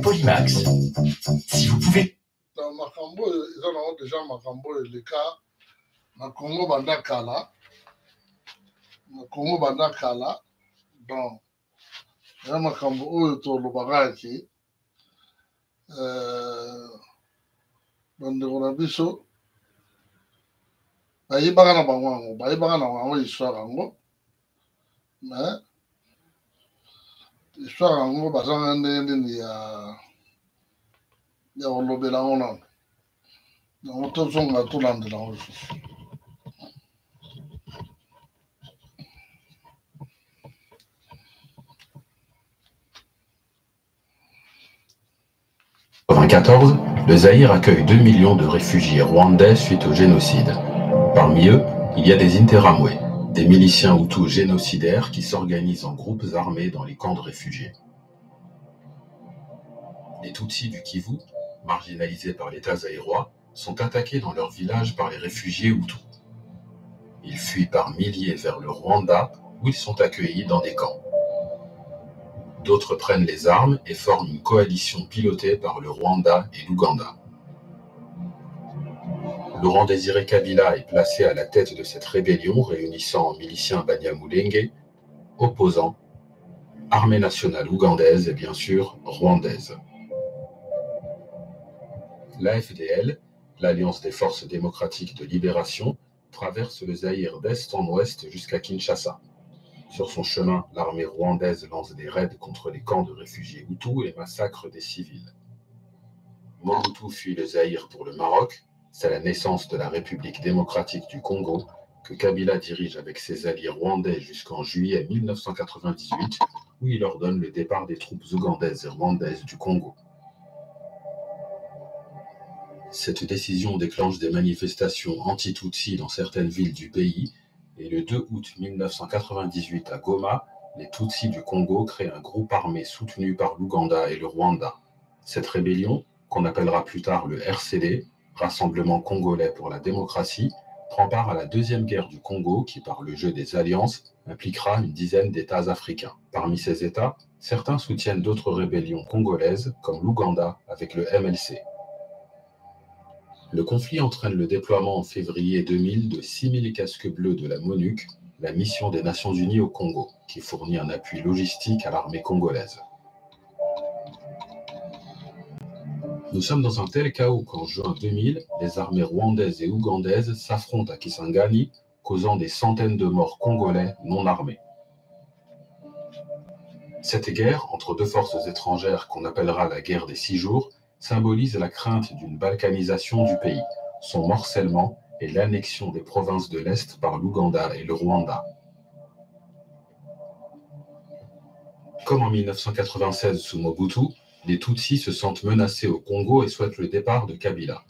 Polymax, si vous pouvez. Dans Makambo, ils ont déjà Makambo et les cas. Na Congo banda kala. Na Congo banda kala. Donc, il y a Makambo où to le bagage. Bande biso. Bayi bagana bango, bayi bagana bango histoire ango. Mais histoire ango bazanga ndeni ya olobela ngona. Donc tout zonga tout landela ngo. En 1994, le Zaïre accueille 2 millions de réfugiés rwandais suite au génocide. Parmi eux, il y a des Interamwe, des miliciens hutus génocidaires qui s'organisent en groupes armés dans les camps de réfugiés. Les Tutsis du Kivu, marginalisés par l'État zaïrois, sont attaqués dans leur village par les réfugiés hutus. Ils fuient par milliers vers le Rwanda où ils sont accueillis dans des camps. D'autres prennent les armes et forment une coalition pilotée par le Rwanda et l'Ouganda. Laurent Désiré Kabila est placé à la tête de cette rébellion réunissant miliciens Banyamulenge, opposants, armée nationale ougandaise et bien sûr rwandaise. L'AFDL, l'Alliance des forces démocratiques de libération, traverse le Zaïre d'est en ouest jusqu'à Kinshasa. Sur son chemin, l'armée rwandaise lance des raids contre les camps de réfugiés hutus et massacre des civils. Mobutu fuit le Zaïre pour le Maroc. C'est la naissance de la République démocratique du Congo que Kabila dirige avec ses alliés rwandais jusqu'en juillet 1998, où il ordonne le départ des troupes ougandaises et rwandaises du Congo. Cette décision déclenche des manifestations anti-Tutsi dans certaines villes du pays, et le 2 août 1998 à Goma, les Tutsis du Congo créent un groupe armé soutenu par l'Ouganda et le Rwanda. Cette rébellion, qu'on appellera plus tard le RCD, Rassemblement congolais pour la démocratie, prend part à la Deuxième Guerre du Congo qui, par le jeu des alliances, impliquera une dizaine d'États africains. Parmi ces États, certains soutiennent d'autres rébellions congolaises, comme l'Ouganda avec le MLC. Le conflit entraîne le déploiement en février 2000 de 6000 casques bleus de la MONUC, la mission des Nations Unies au Congo, qui fournit un appui logistique à l'armée congolaise. Nous sommes dans un tel chaos qu'en juin 2000, les armées rwandaises et ougandaises s'affrontent à Kisangani, causant des centaines de morts congolais non armés. Cette guerre entre deux forces étrangères qu'on appellera la guerre des 6 jours symbolise la crainte d'une balkanisation du pays, son morcellement et l'annexion des provinces de l'Est par l'Ouganda et le Rwanda. Comme en 1996 sous Mobutu, les Tutsis se sentent menacés au Congo et souhaitent le départ de Kabila.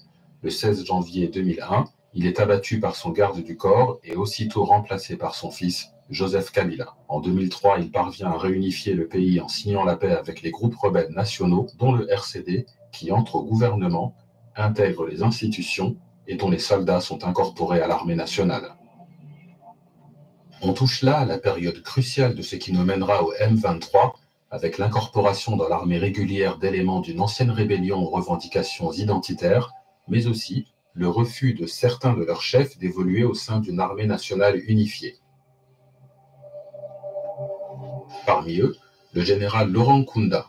Le 16 janvier 2001, il est abattu par son garde du corps et aussitôt remplacé par son fils, Joseph Kabila. En 2003, il parvient à réunifier le pays en signant la paix avec les groupes rebelles nationaux, dont le RCD, qui entre au gouvernement, intègre les institutions et dont les soldats sont incorporés à l'armée nationale. On touche là à la période cruciale de ce qui nous mènera au M23, avec l'incorporation dans l'armée régulière d'éléments d'une ancienne rébellion aux revendications identitaires, mais aussi le refus de certains de leurs chefs d'évoluer au sein d'une armée nationale unifiée. Parmi eux, le général Laurent Nkunda.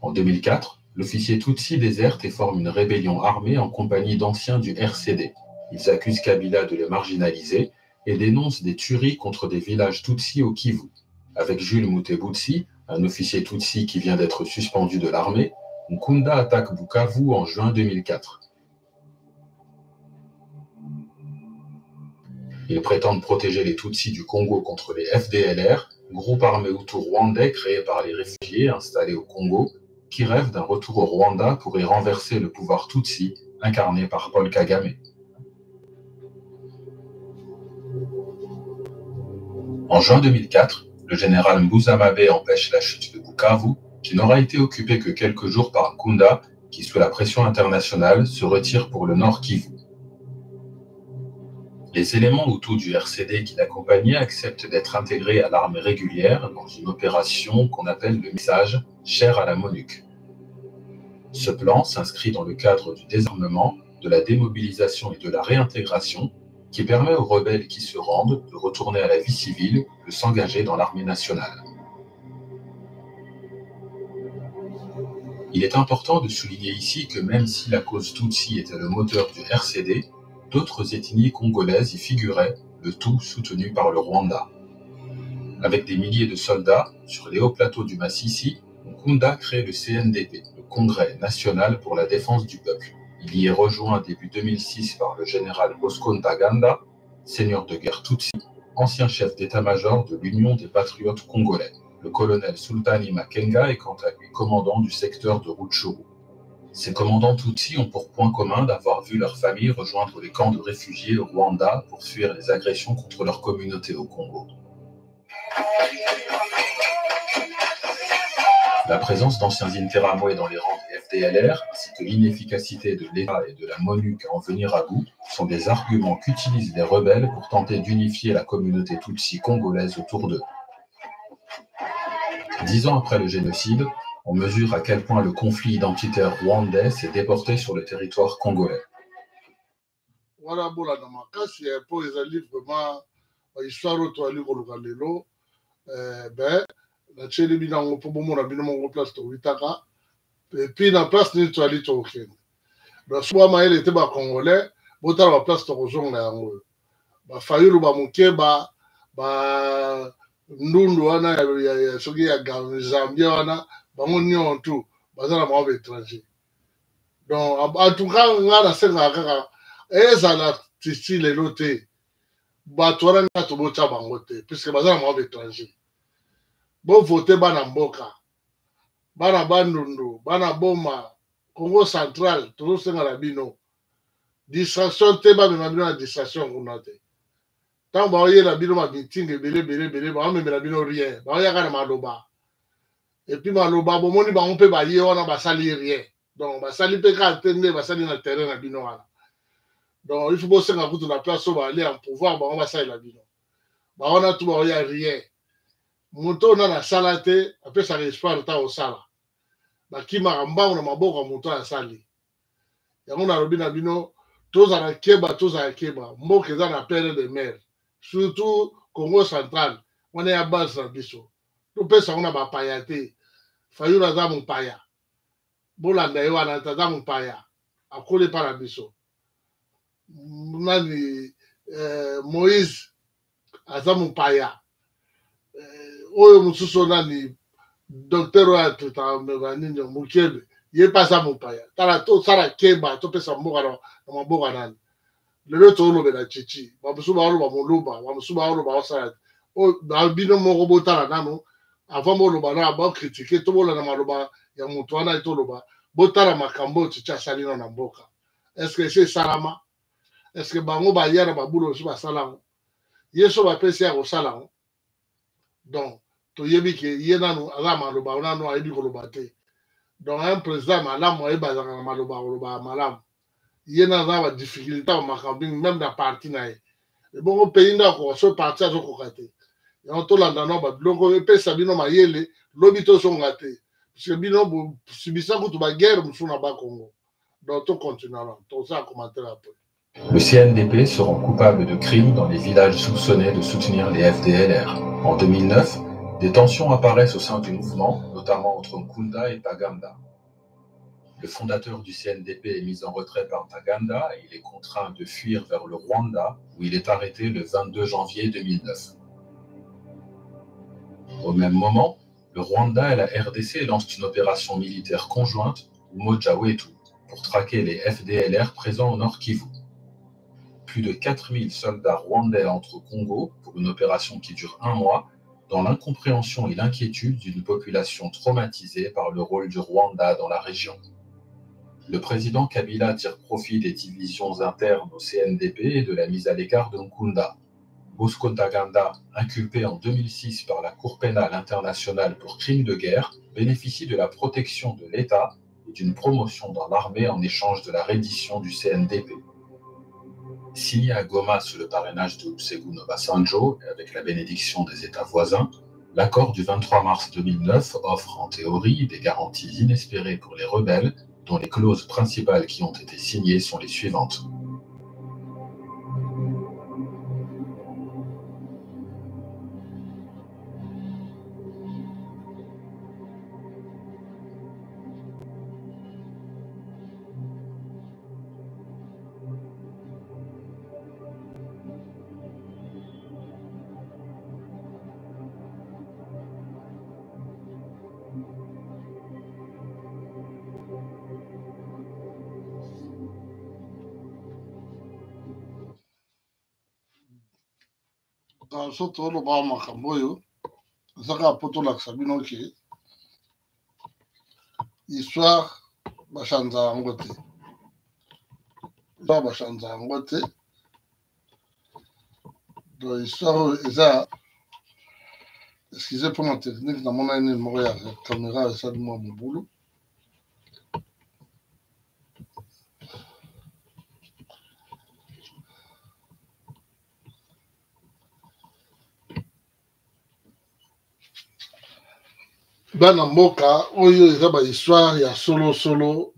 En 2004, l'officier Tutsi déserte et forme une rébellion armée en compagnie d'anciens du RCD. Ils accusent Kabila de le marginaliser et dénoncent des tueries contre des villages Tutsi au Kivu. Avec Jules Mutebutsi, un officier Tutsi qui vient d'être suspendu de l'armée, Nkunda attaque Bukavu en juin 2004. Ils prétendent protéger les Tutsis du Congo contre les FDLR, groupe armé hutu rwandais créé par les réfugiés installés au Congo, qui rêvent d'un retour au Rwanda pour y renverser le pouvoir Tutsi incarné par Paul Kagame. En juin 2004, le général Mbuzamabe empêche la chute de Bukavu, qui n'aura été occupée que quelques jours par Nkunda, qui, sous la pression internationale, se retire pour le Nord Kivu. Les éléments Hutus du RCD qui l'accompagnaient acceptent d'être intégrés à l'armée régulière dans une opération qu'on appelle le message, cher à la MONUC. Ce plan s'inscrit dans le cadre du désarmement, de la démobilisation et de la réintégration qui permet aux rebelles qui se rendent de retourner à la vie civile, de s'engager dans l'armée nationale. Il est important de souligner ici que même si la cause Tutsi était le moteur du RCD, d'autres ethnies congolaises y figuraient, le tout soutenu par le Rwanda. Avec des milliers de soldats, sur les hauts plateaux du Massissi, Nkunda crée le CNDP, le Congrès national pour la défense du peuple. Il y est rejoint début 2006 par le général Bosco Ntaganda, seigneur de guerre Tutsi, ancien chef d'état-major de l'Union des patriotes congolais. Le colonel Sultani Makenga est quant à lui commandant du secteur de Rutshuru. Ces commandants Tutsi ont pour point commun d'avoir vu leur famille rejoindre les camps de réfugiés au Rwanda pour fuir les agressions contre leur communauté au Congo. La présence d'anciens Interahamwe dans les rangs des FDLR, ainsi que l'inefficacité de l'État et de la MONUC à en venir à bout, sont des arguments qu'utilisent les rebelles pour tenter d'unifier la communauté Tutsi congolaise autour d'eux. 10 ans après le génocide, on mesure à quel point le conflit identitaire rwandais s'est déporté sur le territoire congolais. Voilà, bon, là, dans ma cas, c'est un peu les vraiment l'histoire autour de l'Ogalelo. Ben, la Tchélie Binango, pour moi, on a bien mon place de Witaka. Et puis, la place de l'Italie, au Kenya. Donc, soit Maël était congolais, bon, t'as la place de Rozon, là, bah, Fayulu, bah, Moukeba, bah, Ndundu, wana, ya soki ya Zambia, wana, bango nyon tout, baza na mwa étranger. Donc, en tout cas, on a la scène à Kaka, et ça la titi les lotés, bato wana nga tobota bango te, puisque baza na mwa étranger. Bon voter bana mboka, bana bandundu, bana boma, Congo central, tozo senga la bino. Distraction te ba mema bino na distraction kuna te. Tant ba oye la bino ma meeting belé, ba mema la bino rien, ba oya kana maloba. Et puis maloba bo moni ba on peut ba ye wana ba sali rien. Donc ba sali pe ka atteindre ba sali na terrain na bino wana. Donc il faut bosser na kutu na place ba aller en pouvoir ba on va sali la bino. Ba wana tout ba oya rien. Moto na la salate après ça espoir ta au sala. Ba kima mbango na maboko moto ya sali. Yango na lobi na bino toza na keba mboka eza na pere de mer. Surtout Congo central, on est à base na biso. To pesa on a ba paya te. Fayulu aza mopaya. Bolanda ye wana aza mopaya. Akole pa na biso. Nani Moïse aza mopaya. Oyo mosusu nani docteur oyo atretaka nini Mukebe ye mpe aza mopaya. Tala tosala keba topesa mboka na maboko nani. Lelo tolobela chichi. Bamosusu baoloba moluba, bamosusu baoloba osala. Oyo bino moko botala nano avant boloba na bakritike tobolana maloba ya moto wana etoloba botala makambo oyo chichi asali na mboka. Est-ce que c'est salama? Est-ce que bango baya na babulo osu basala ngo? Ye so bapesi ya kosala ngo. Donc toyebi ke ye nanu aza maloba nanu ayebi koloba te. Donc un président malamu ayebazaka na maloba koloba malamu. Ye nanu aza ba difficulté ba makambo même na parti na ye. Et bongo pays ndako so parti azokoka te. Yango tolanda no babiloko epesa bino mayele lobi tosonga te. Parce que bino subisa kutu baguerre mosusu na Congo. Donc to continuera. Toza commenter après. Le CNDP se rend coupable de crimes dans les villages soupçonnés de soutenir les FDLR. En 2009, des tensions apparaissent au sein du mouvement, notamment entre Nkunda et Ntaganda. Le fondateur du CNDP est mis en retrait par Ntaganda et il est contraint de fuir vers le Rwanda, où il est arrêté le 22 janvier 2009. Au même moment, le Rwanda et la RDC lancent une opération militaire conjointe, Umoja Wetu, pour traquer les FDLR présents au Nord Kivu. Plus de 4000 soldats rwandais entrent au Congo pour une opération qui dure 1 mois, dans l'incompréhension et l'inquiétude d'une population traumatisée par le rôle du Rwanda dans la région. Le président Kabila tire profit des divisions internes au CNDP et de la mise à l'écart de Nkunda. Bosco Ntaganda, inculpé en 2006 par la Cour pénale internationale pour crimes de guerre, bénéficie de la protection de l'État et d'une promotion dans l'armée en échange de la reddition du CNDP. Signé à Goma sous le parrainage de Olusegun Obasanjo et avec la bénédiction des États voisins, l'accord du 23 mars 2009 offre en théorie des garanties inespérées pour les rebelles, dont les clauses principales qui ont été signées sont les suivantes. Soto oloba makambo oyo ezaka potolakisa bino ke histoire bashanza yango te. Histoire bashanza yango te. Donc histoire oyo eza excusez pour ma technique namona ene moko ya caméra esali mwa mobulu. Bana mboka oyo eza ba histoire ya solo solo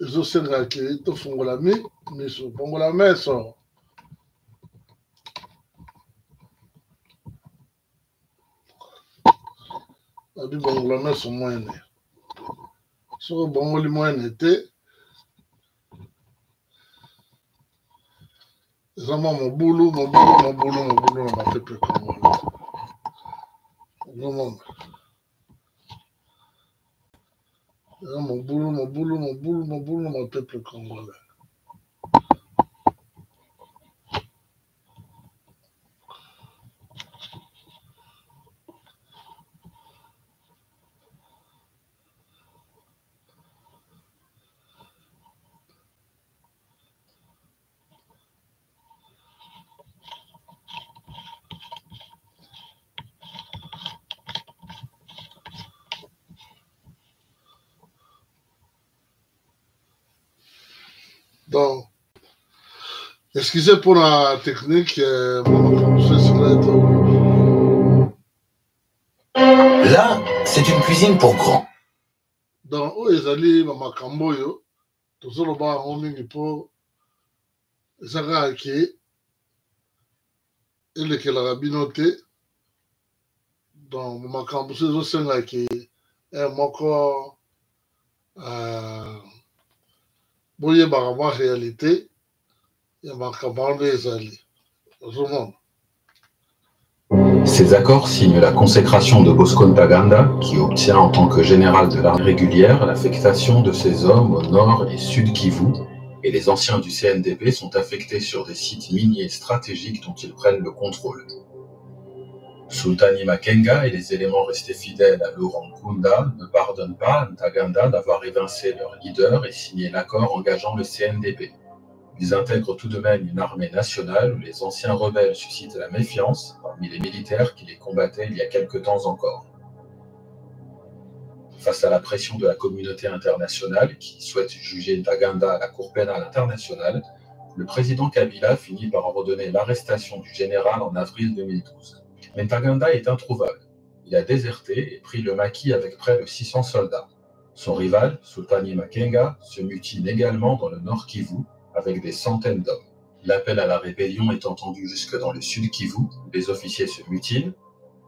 ezosengaka ke tofungola miso bongola meso abi bongola meso mwene soko bongoli mwene te eza mwa mobulu na bapepe kongola omona eza mobulu na bapepe kongola. Donc, excusez pour la technique. Là, c'est une cuisine pour grands. Donc, ezali makambo yo, tozoloba yango mingi po ezaka ke elekelaka bino te. Donc, makambo so ezosenga ke moko boyebaka mwa réalité ya makambo wana ezali ozomona. Ces accords signent la consécration de Bosco Ntaganda, qui obtient en tant que général de l'armée régulière l'affectation de ses hommes au nord et sud Kivu, et les anciens du CNDP sont affectés sur des sites miniers stratégiques dont ils prennent le contrôle. Sultani Makenga et les éléments restés fidèles à Laurent Nkunda ne pardonnent pas à Ntaganda d'avoir évincé leur leader et signé l'accord engageant le CNDP. Ils intègrent tout de même une armée nationale où les anciens rebelles suscitent la méfiance parmi les militaires qui les combattaient il y a quelque temps encore. Face à la pression de la communauté internationale qui souhaite juger Ntaganda à la Cour pénale internationale, le président Kabila finit par ordonner l'arrestation du général en avril 2012. Mais Ntaganda est introuvable. Il a déserté et pris le maquis avec près de 600 soldats. Son rival, Sultani Makenga, se mutine également dans le nord Kivu avec des centaines d'hommes. L'appel à la rébellion est entendu jusque dans le sud Kivu, où les officiers se mutinent.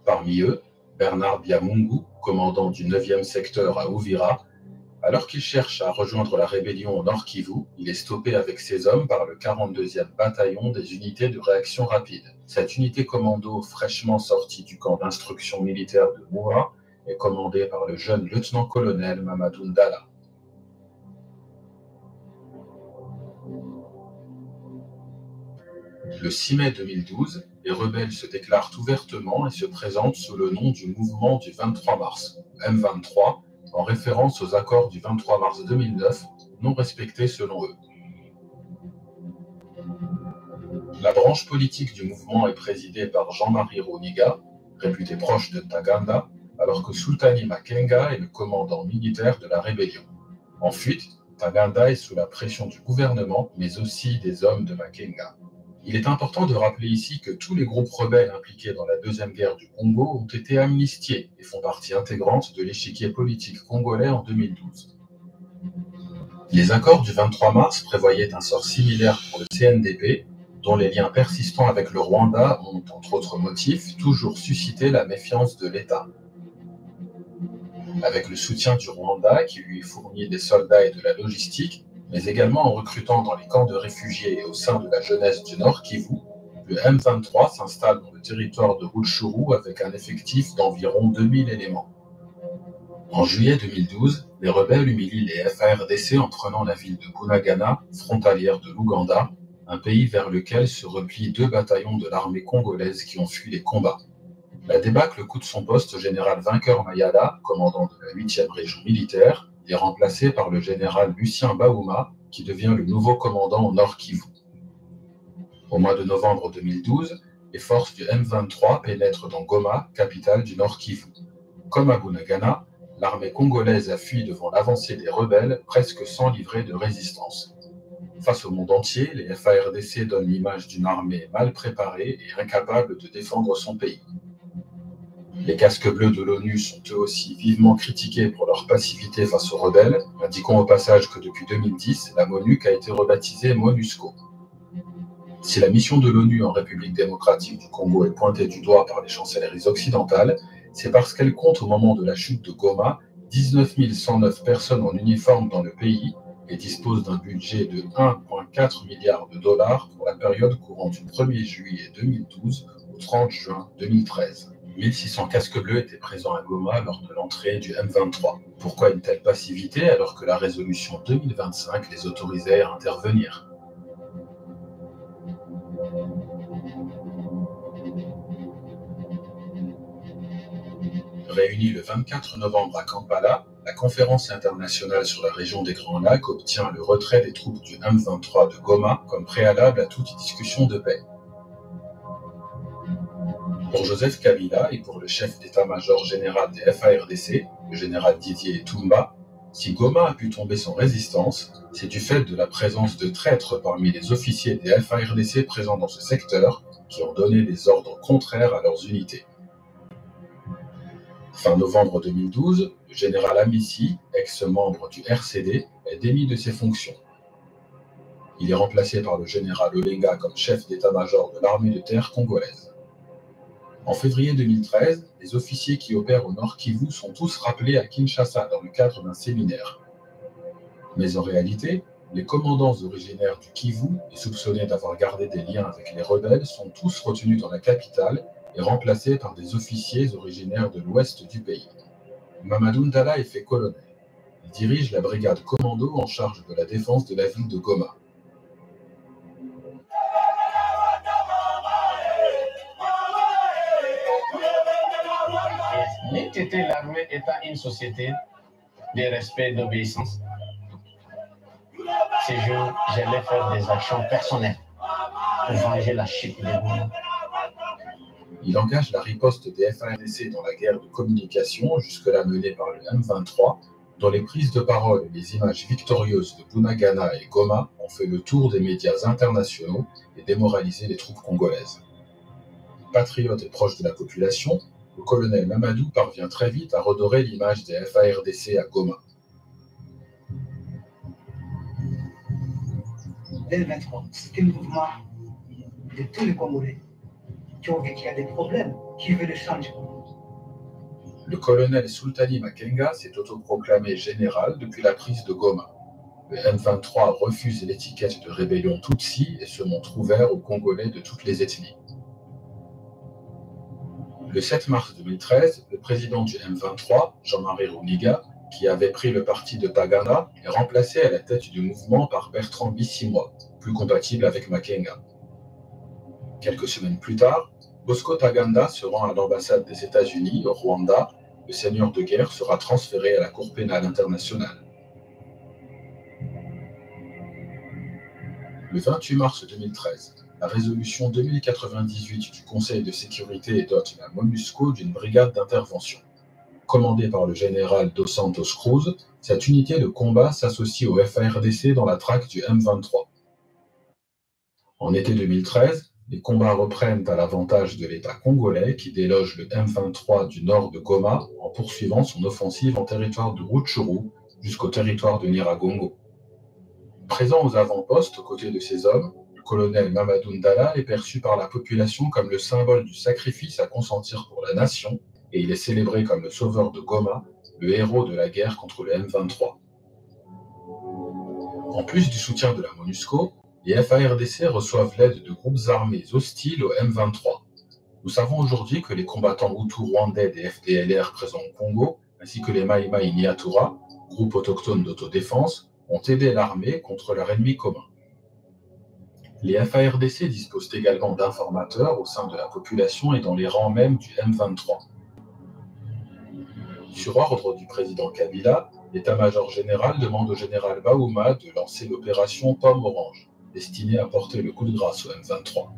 Parmi eux, Bernard Biamungu, commandant du 9e secteur à Uvira. Alors qu'il cherche à rejoindre la rébellion au nord Kivu, il est stoppé avec ses hommes par le 42e bataillon des unités de réaction rapide. Cette unité commando fraîchement sortie du camp d'instruction militaire de Moura est commandée par le jeune lieutenant-colonel Mamadou Ndala. Le 6 mai 2012, les rebelles se déclarent ouvertement et se présentent sous le nom du mouvement du 23 mars, M23, en référence aux accords du 23 mars 2009, non respectés selon eux. La branche politique du mouvement est présidée par Jean-Marie Roniga, réputé proche de Ntaganda, alors que Sultani Makenga est le commandant militaire de la rébellion. En fuite, Taganda est sous la pression du gouvernement, mais aussi des hommes de Makenga. Il est important de rappeler ici que tous les groupes rebelles impliqués dans la Deuxième Guerre du Congo ont été amnistiés et font partie intégrante de l'échiquier politique congolais en 2012. Les accords du 23 mars prévoyaient un sort similaire pour le CNDP, dont les liens persistants avec le Rwanda ont, entre autres motifs, toujours suscité la méfiance de l'État. Avec le soutien du Rwanda, qui lui fournit des soldats et de la logistique, mais également en recrutant dans les camps de réfugiés et au sein de la jeunesse du Nord Kivu, le M23 s'installe dans le territoire de Rutshuru avec un effectif d'environ 2000 éléments. En juillet 2012, les rebelles humilient les FARDC en prenant la ville de Bunagana, frontalière de l'Ouganda, un pays vers lequel se replient 2 bataillons de l'armée congolaise qui ont fui les combats. La débâcle coûte son poste au général vainqueur Mayala, commandant de la 8e région militaire, et remplacé par le général Lucien Baouma, qui devient le nouveau commandant au Nord Kivu. Au mois de novembre 2012, les forces du M23 pénètrent dans Goma, capitale du Nord Kivu. Comme à Bunagana, l'armée congolaise a fui devant l'avancée des rebelles, presque sans livrer de résistance. Face au monde entier, les FARDC donnent l'image d'une armée mal préparée et incapable de défendre son pays. Les casques bleus de l'ONU sont eux aussi vivement critiqués pour leur passivité face aux rebelles, indiquant au passage que depuis 2010, la MONUC a été rebaptisée MONUSCO. Si la mission de l'ONU en République démocratique du Congo est pointée du doigt par les chancelleries occidentales, c'est parce qu'elle compte au moment de la chute de Goma 19 109 personnes en uniforme dans le pays et dispose d'un budget de 1,4 milliard de dollars pour la période courant du 1er juillet 2012 au 30 juin 2013. 1600 casques bleus étaient présents à Goma lors de l'entrée du M23. Pourquoi une telle passivité alors que la résolution 2025 les autorisait à intervenir ? Réunie le 24 novembre à Kampala, la conférence internationale sur la région des Grands Lacs obtient le retrait des troupes du M23 de Goma comme préalable à toute discussion de paix. Pour Joseph Kabila et pour le chef d'état-major général des FARDC, le général Didier Etumba, si Goma a pu tomber sans résistance, c'est du fait de la présence de traîtres parmi les officiers des FARDC présents dans ce secteur qui ont donné des ordres contraires à leurs unités. Fin novembre 2012, le général Amissi, ex-membre du RCD, est démis de ses fonctions. Il est remplacé par le général Olenga comme chef d'état-major de l'armée de terre congolaise. En février 2013, les officiers qui opèrent au Nord Kivu sont tous rappelés à Kinshasa dans le cadre d'un séminaire. Mais en réalité, les commandants originaires du Kivu et soupçonnés d'avoir gardé des liens avec les rebelles sont tous retenus dans la capitale et remplacés par des officiers originaires de l'ouest du pays. Mamadou Ndala est fait colonel. Il dirige la brigade commando en charge de la défense de la ville de Goma. L'entité l'armée étant une société de respect et d'obéissance. Ces jours, j'allais faire des actions personnelles pour venger la chute de Goma. Il engage la riposte des FARDC dans la guerre de communication, jusque-là menée par le M23, dont les prises de parole et les images victorieuses de Bunagana et Goma ont fait le tour des médias internationaux et démoralisé les troupes congolaises. Patriote et proche de la population, le colonel Mamadou parvient très vite à redorer l'image des FARDC à Goma. L23, c'est un mouvement de tous les Congolais qui ont vu qu'il y a des problèmes, qui veulent le changement. Le colonel Sultani Makenga s'est autoproclamé général depuis la prise de Goma. Le M23 refuse l'étiquette de rébellion Tutsi et se montre ouvert aux Congolais de toutes les ethnies. Le 7 mars 2013, le président du M23, Jean-Marie Runiga, qui avait pris le parti de Taganda, est remplacé à la tête du mouvement par Bertrand Bisimwa, plus compatible avec Makenga. Quelques semaines plus tard, Bosco Taganda se rend à l'ambassade des États-Unis au Rwanda. Le seigneur de guerre sera transféré à la Cour pénale internationale. Le 28 mars 2013, la résolution 2098 du Conseil de sécurité dote la MONUSCO d'une brigade d'intervention. Commandée par le général Dos Santos Cruz, Cette unité de combat s'associe au FARDC dans la traque du M23. En été 2013, les combats reprennent à l'avantage de l'État congolais qui déloge le M23 du nord de Goma en poursuivant son offensive en territoire de Rutshuru jusqu'au territoire de Nyiragongo. Présent aux avant-postes aux côtés de ces hommes, le colonel Mamadou Ndala est perçu par la population comme le symbole du sacrifice à consentir pour la nation et il est célébré comme le sauveur de Goma, le héros de la guerre contre le M23. En plus du soutien de la MONUSCO, les FARDC reçoivent l'aide de groupes armés hostiles au M23. Nous savons aujourd'hui que les combattants hutus rwandais des FDLR présents au Congo, ainsi que les Mai Mai Nyatura, groupes autochtones d'autodéfense, ont aidé l'armée contre leur ennemi commun. Les FARDC disposent également d'informateurs au sein de la population et dans les rangs même du M23. Sur ordre du président Kabila, l'état-major général demande au général Baouma de lancer l'opération Pomme Orange, destinée à porter le coup de grâce au M23.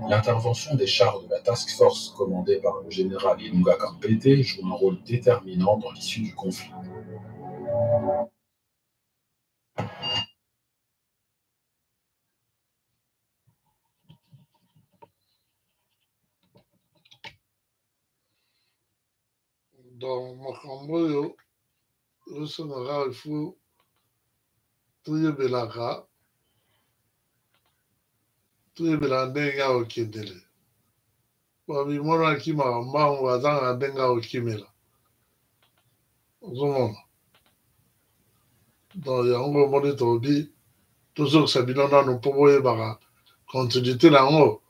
L'intervention des chars de la Task Force commandée par le général Ilunga Kampete joue un rôle déterminant dans l'issue du conflit. Dans makambo oyo osengaka ifu toyebelaka ndenge akokendele babimona akimaka mbangu azanga ndenge akokimela ozomona donc yango omoni tobi tozokisa bino nano mpo boyebaka continuité na yango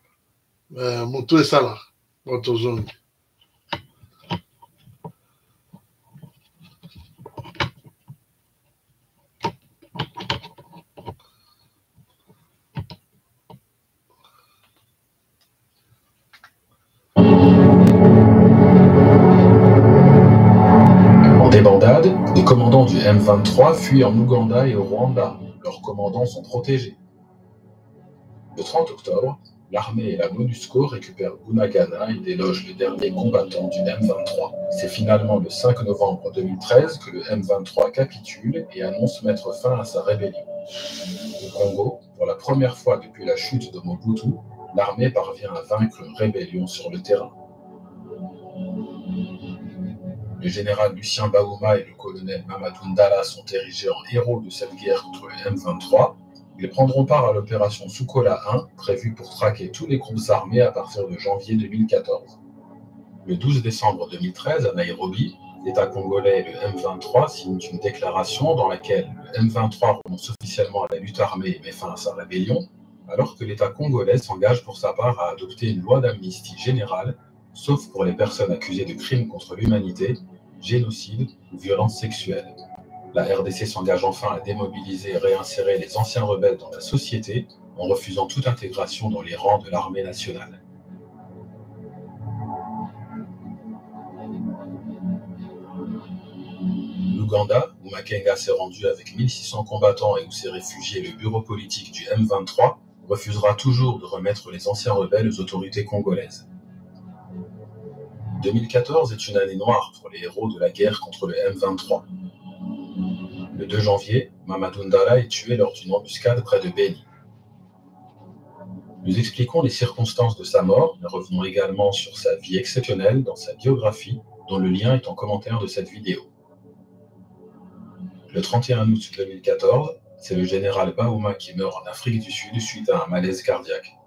motu esalaka po tozongi. Débandade, les commandants du M23 fuient en Ouganda et au Rwanda. Leurs commandants sont protégés. Le 30 octobre, l'armée et la MONUSCO récupèrent Bunagana et délogent les derniers combattants du M23. C'est finalement le 5 novembre 2013 que le M23 capitule et annonce mettre fin à sa rébellion. Au Congo, pour la première fois depuis la chute de Mobutu, l'armée parvient à vaincre une rébellion sur le terrain. Le général Lucien Baouma et le colonel Mamadou Ndala sont érigés en héros de cette guerre contre le M23. Ils prendront part à l'opération Soukola 1, prévue pour traquer tous les groupes armés à partir de janvier 2014. Le 12 décembre 2013, à Nairobi, l'État congolais et le M23 signent une déclaration dans laquelle le M23 renonce officiellement à la lutte armée et met fin à sa rébellion, alors que l'État congolais s'engage pour sa part à adopter une loi d'amnistie générale, sauf pour les personnes accusées de crimes contre l'humanité, génocide ou violences sexuelles. La RDC s'engage enfin à démobiliser et réinsérer les anciens rebelles dans la société en refusant toute intégration dans les rangs de l'armée nationale. L'Ouganda, où Makenga s'est rendu avec 1600 combattants et où s'est réfugié le bureau politique du M23, refusera toujours de remettre les anciens rebelles aux autorités congolaises. 2014 est une année noire pour les héros de la guerre contre le M23. Le 2 janvier, Mamadou Ndala est tué lors d'une embuscade près de Beni. Nous expliquons les circonstances de sa mort, mais revenons également sur sa vie exceptionnelle dans sa biographie, dont le lien est en commentaire de cette vidéo. Le 31 août 2014, c'est le général Baouma qui meurt en Afrique du Sud suite à un malaise cardiaque.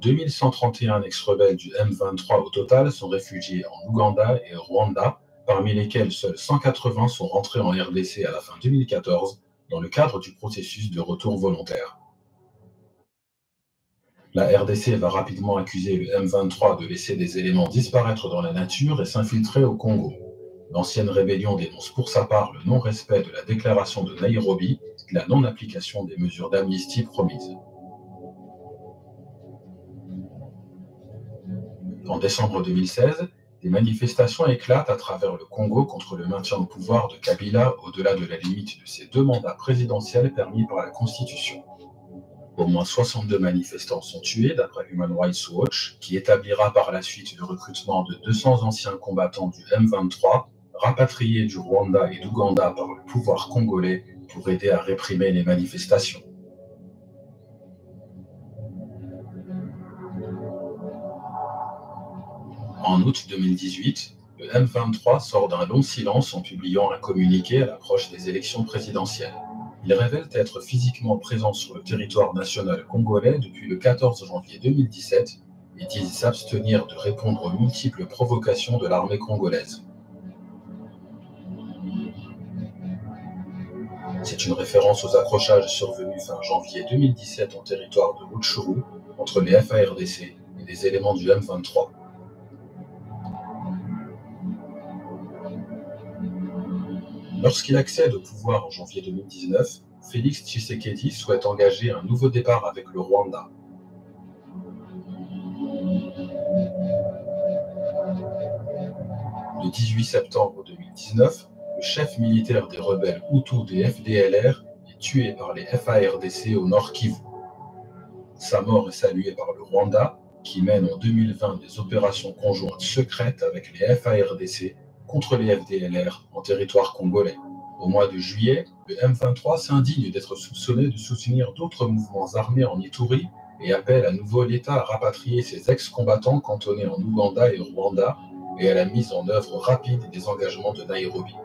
2131 ex-rebelles du M23 au total sont réfugiés en Ouganda et au Rwanda, parmi lesquels seuls 180 sont rentrés en RDC à la fin 2014 dans le cadre du processus de retour volontaire. La RDC va rapidement accuser le M23 de laisser des éléments disparaître dans la nature et s'infiltrer au Congo. L'ancienne rébellion dénonce pour sa part le non-respect de la déclaration de Nairobi et la non-application des mesures d'amnistie promises. En décembre 2016, des manifestations éclatent à travers le Congo contre le maintien au pouvoir de Kabila au-delà de la limite de ses 2 mandats présidentiels permis par la Constitution. Au moins 62 manifestants sont tués, d'après Human Rights Watch, qui établira par la suite le recrutement de 200 anciens combattants du M23 rapatriés du Rwanda et d'Ouganda par le pouvoir congolais pour aider à réprimer les manifestations. En août 2018, le M23 sort d'un long silence en publiant un communiqué à l'approche des élections présidentielles. Il révèle être physiquement présent sur le territoire national congolais depuis le 14 janvier 2017 et disent s'abstenir de répondre aux multiples provocations de l'armée congolaise. C'est une référence aux accrochages survenus fin janvier 2017 en territoire de Rutshuru entre les FARDC et des éléments du M23. Lorsqu'il accède au pouvoir en janvier 2019, Félix Tshisekedi souhaite engager un nouveau départ avec le Rwanda. Le 18 septembre 2019, le chef militaire des rebelles Hutus des FDLR est tué par les FARDC au Nord Kivu. Sa mort est saluée par le Rwanda, qui mène en 2020 des opérations conjointes secrètes avec les FARDC contre les FDLR en territoire congolais. Au mois de juillet, le M23 s'indigne d'être soupçonné de soutenir d'autres mouvements armés en Ituri et appelle à nouveau l'État à rapatrier ses ex-combattants cantonnés en Ouganda et Rwanda et à la mise en œuvre rapide des engagements de Nairobi.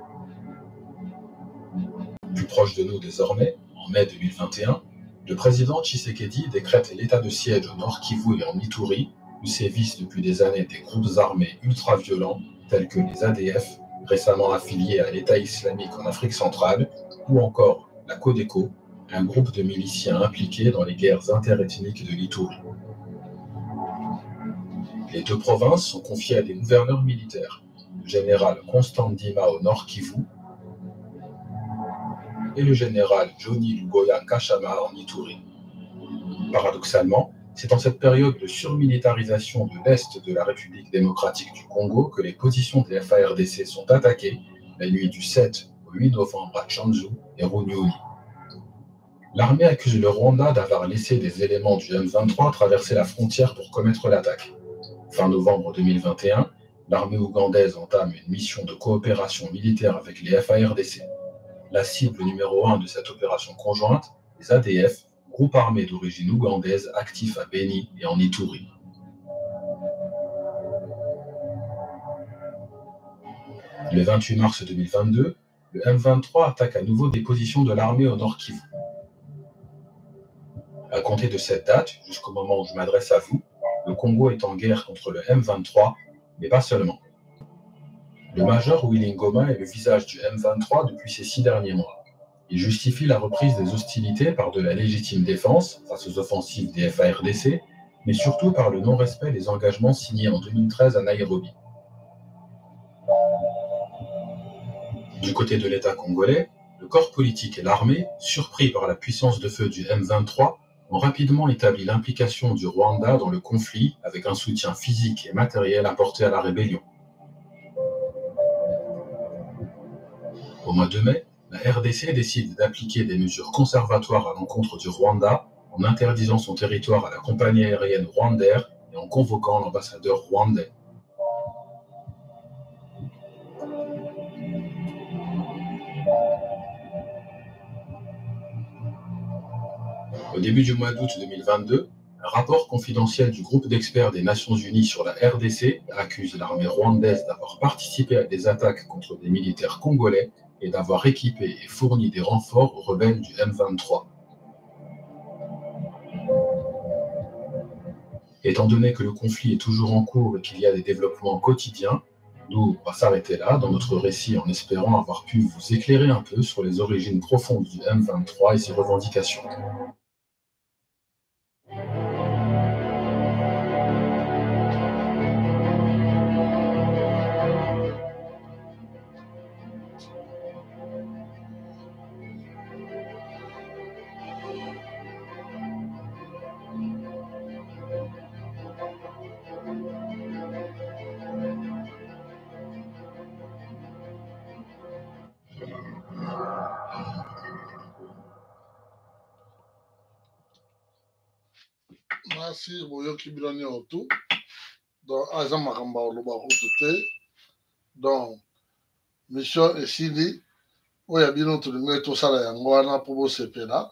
Plus proche de nous désormais, en mai 2021, le président Tshisekedi décrète l'état de siège au Nord Kivu et en Ituri, où sévissent depuis des années des groupes armés ultra-violents tels que les ADF, récemment affiliés à l'État islamique en Afrique centrale, ou encore la Codeco, un groupe de miliciens impliqués dans les guerres interethniques de l'Ituri. Les deux provinces sont confiées à des gouverneurs militaires, le général Constant Ndima au Nord Kivu et le général Johnny Luboya Nkashama en Ituri. Paradoxalement, c'est en cette période de surmilitarisation de l'Est de la République démocratique du Congo que les positions des FARDC sont attaquées la nuit du 7 au 8 novembre à Tchanzu et Runyoni. L'armée accuse le Rwanda d'avoir laissé des éléments du M23 traverser la frontière pour commettre l'attaque. Fin novembre 2021, l'armée ougandaise entame une mission de coopération militaire avec les FARDC. La cible numéro 1 de cette opération conjointe, les ADF, groupe armé d'origine ougandaise actif à Beni et en Ituri. Le 28 mars 2022, le M23 attaque à nouveau des positions de l'armée au Nord Kivu. À compter de cette date, jusqu'au moment où je m'adresse à vous, le Congo est en guerre contre le M23, mais pas seulement. Le major Willy Ngoma est le visage du M23 depuis ces 6 derniers mois. Il justifie la reprise des hostilités par de la légitime défense face aux offensives des FARDC, mais surtout par le non-respect des engagements signés en 2013 à Nairobi. Du côté de l'État congolais, le corps politique et l'armée, surpris par la puissance de feu du M23, ont rapidement établi l'implication du Rwanda dans le conflit avec un soutien physique et matériel apporté à la rébellion. Au mois de mai, la RDC décide d'appliquer des mesures conservatoires à l'encontre du Rwanda en interdisant son territoire à la compagnie aérienne Rwandair et en convoquant l'ambassadeur rwandais. Au début du mois d'août 2022, un rapport confidentiel du groupe d'experts des Nations Unies sur la RDC accuse l'armée rwandaise d'avoir participé à des attaques contre des militaires congolais et d'avoir équipé et fourni des renforts aux rebelles du M23. Étant donné que le conflit est toujours en cours et qu'il y a des développements quotidiens, nous, on va s'arrêter là dans notre récit en espérant avoir pu vous éclairer un peu sur les origines profondes du M23 et ses revendications. Merci, boyoki bino nyonso. Donc, aza makambo aloba kutu te. Donc, mission esili oyo ya bino tolingi tosala yango wana mpo bosepela